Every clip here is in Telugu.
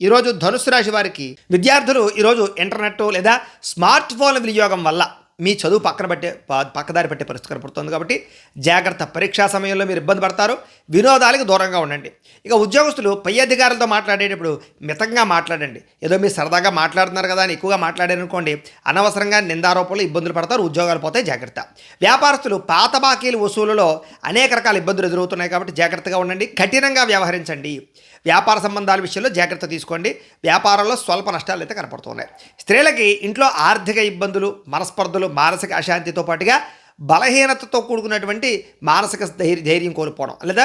ఈరోజు ధనుస్సు రాశి వారికి విద్యార్థులు ఈరోజు ఇంటర్నెట్ లేదా స్మార్ట్ ఫోన్ వినియోగం వల్ల మీ చదువు పక్కదారి పట్టే పరిస్థితి కనపడుతుంది. కాబట్టి జాగ్రత్త. పరీక్షా సమయంలో మీరు ఇబ్బంది పడతారు. వినోదాలకు దూరంగా ఉండండి. ఇక ఉద్యోగస్తులు పై అధికారులతో మాట్లాడేటప్పుడు మితంగా మాట్లాడండి. ఏదో మీరు సరదాగా మాట్లాడుతున్నారు కదా అని ఎక్కువగా మాట్లాడారనుకోండి, అనవసరంగా నిందారోపణలు ఇబ్బందులు పడతారు, ఉద్యోగాలు పోతాయి. జాగ్రత్త. వ్యాపారస్తులు పాత బాకీలు వసూలులో అనేక రకాల ఇబ్బందులు ఎదురవుతున్నాయి కాబట్టి జాగ్రత్తగా ఉండండి. కఠినంగా వ్యవహరించండి. వ్యాపార సంబంధాల విషయంలో జాగ్రత్త తీసుకోండి. వ్యాపారంలో స్వల్ప నష్టాలు అయితే కనపడుతున్నాయి. స్త్రీలకి ఇంట్లో ఆర్థిక ఇబ్బందులు, మనస్పర్ధలు, మానసిక అశాంతితో పాటుగా బలహీనతతో కూడుకున్నటువంటి మానసిక ధైర్యం కోల్పోవడం లేదా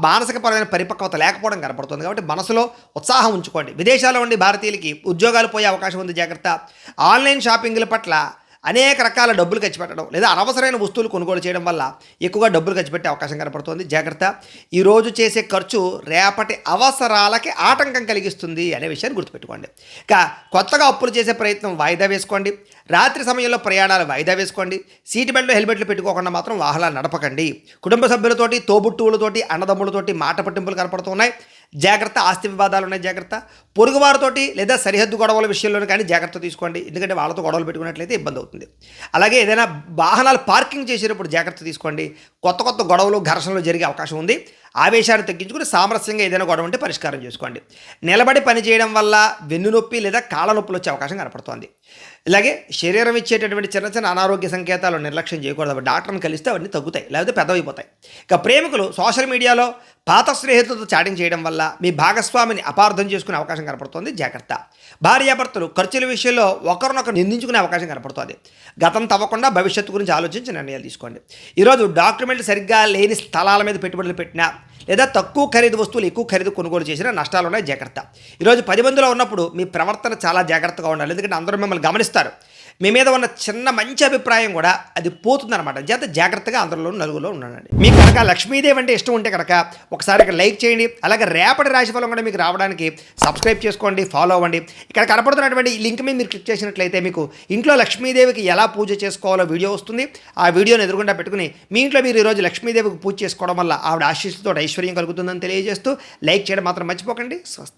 మానసికపరమైన పరిపక్వత లేకపోవడం కనపడుతుంది. కాబట్టి మనసులో ఉత్సాహం ఉంచుకోండి. విదేశాల్లో ఉండి భారతీయులకి ఉద్యోగాలు పోయే అవకాశం ఉంది. జాగ్రత్త. ఆన్లైన్ షాపింగ్ల పట్ల అనేక రకాల డబ్బులు ఖర్చు పెట్టడం లేదా అనవసరమైన వస్తువులు కొనుగోలు చేయడం వల్ల ఎక్కువగా డబ్బులు ఖర్చు పెట్టే అవకాశం కనపడుతుంది. జాగ్రత్త. ఈరోజు చేసే ఖర్చు రేపటి అవసరాలకి ఆటంకం కలిగిస్తుంది అనే విషయాన్ని గుర్తుపెట్టుకోండి. ఇక కొత్తగా అప్పులు చేసే ప్రయత్నం వాయిదా వేసుకోండి. రాత్రి సమయంలో ప్రయాణాలు వాయిదా వేసుకోండి. సీట్ బెల్ట్లు, హెల్మెట్లు పెట్టుకోకుండా మాత్రం వాహనాలు నడపకండి. కుటుంబ సభ్యులతోటి, తోబుట్టువులతోటి, అన్నదమ్ములతోటి మాట పట్టింపులు కనపడుతున్నాయి. జాగ్రత్త. ఆస్తి వివాదాలు ఉన్నాయి. జాగ్రత్త. పొరుగువారితోటి లేదా సరిహద్దు గొడవల విషయంలో కానీ జాగ్రత్త తీసుకోండి. ఎందుకంటే వాళ్ళతో గొడవలు పెట్టుకున్నట్లయితే ఇబ్బంది అవుతుంది. అలాగే ఏదైనా వాహనాలు పార్కింగ్ చేసేటప్పుడు జాగ్రత్త తీసుకోండి. కొత్త గొడవలు, ఘర్షణలు జరిగే అవకాశం ఉంది. ఆవేశాన్ని తగ్గించుకుని సామరస్యంగా ఏదైనా గొడవ ఉంటే పరిష్కారం చేసుకోండి. నిలబడి పని చేయడం వల్ల వెన్నునొప్పి లేదా కాళ్ళ నొప్పులు వచ్చే అవకాశం కనపడుతోంది. ఇలాగే శరీరం ఇచ్చేటటువంటి చిన్న అనారోగ్య సంకేతాలు నిర్లక్ష్యం చేయకూడదు. డాక్టర్ని కలిస్తే అవన్నీ తగ్గుతాయి, లేకపోతే పెద్దవైపోతాయి. ఇక ప్రేమికులు సోషల్ మీడియాలో పాత స్నేహితులతో చాటింగ్ చేయడం వల్ల మీ భాగస్వామిని అపార్థం చేసుకునే అవకాశం కనపడుతోంది. జాగ్రత్త. భార్యాభర్తలు ఖర్చుల విషయంలో ఒకరినొకరు నిందించుకునే అవకాశం కనపడుతుంది. గతం తవ్వకుండా భవిష్యత్తు గురించి ఆలోచించి నిర్ణయాలు తీసుకోండి. ఈరోజు డాక్యుమెంట్లు సరిగ్గా లేని స్థలాల మీద పెట్టుబడులు పెట్టినా లేదా తక్కువ ఖరీదు వస్తువులు ఎక్కువ ఖరీదు కొనుగోలు చేసినా నష్టాలు ఉన్నాయి. జాగ్రత్త. ఈరోజు 10 మందిలో ఉన్నప్పుడు మీ ప్రవర్తన చాలా జాగ్రత్తగా ఉండాలి. ఎందుకంటే అందరూ మిమ్మల్ని గమనిస్తారు. మీ మీద ఉన్న చిన్న మంచి అభిప్రాయం కూడా అది పోతుందన్నమాట. చేత జాగ్రత్తగా అందరిలో నలుగులో ఉండండి. మీకు కనుక లక్ష్మీదేవి అంటే ఇష్టం ఉంటే కనుక ఒకసారి ఇక్కడ లైక్ చేయండి. అలాగే రేపటి రాశిఫలం కూడా మీకు రావడానికి సబ్స్క్రైబ్ చేసుకోండి, ఫాలో అవ్వండి. ఇక్కడ కనపడుతున్నటువంటి ఈ లింక్ మీద మీరు క్లిక్ చేసినట్లయితే మీకు ఇంట్లో లక్ష్మీదేవికి ఎలా పూజ చేసుకోవాలో వీడియో వస్తుంది. ఆ వీడియోని ఎదురుగుండా పెట్టుకుని మీ ఇంట్లో మీరు ఈరోజు లక్ష్మీదేవికి పూజ చేసుకోవడం వల్ల ఆవిడ ఆశీస్సుతో ఐశ్వర్యం కలుగుతుందని తెలియజేస్తూ లైక్ చేయడం మాత్రం మర్చిపోకండి. స్వస్తి.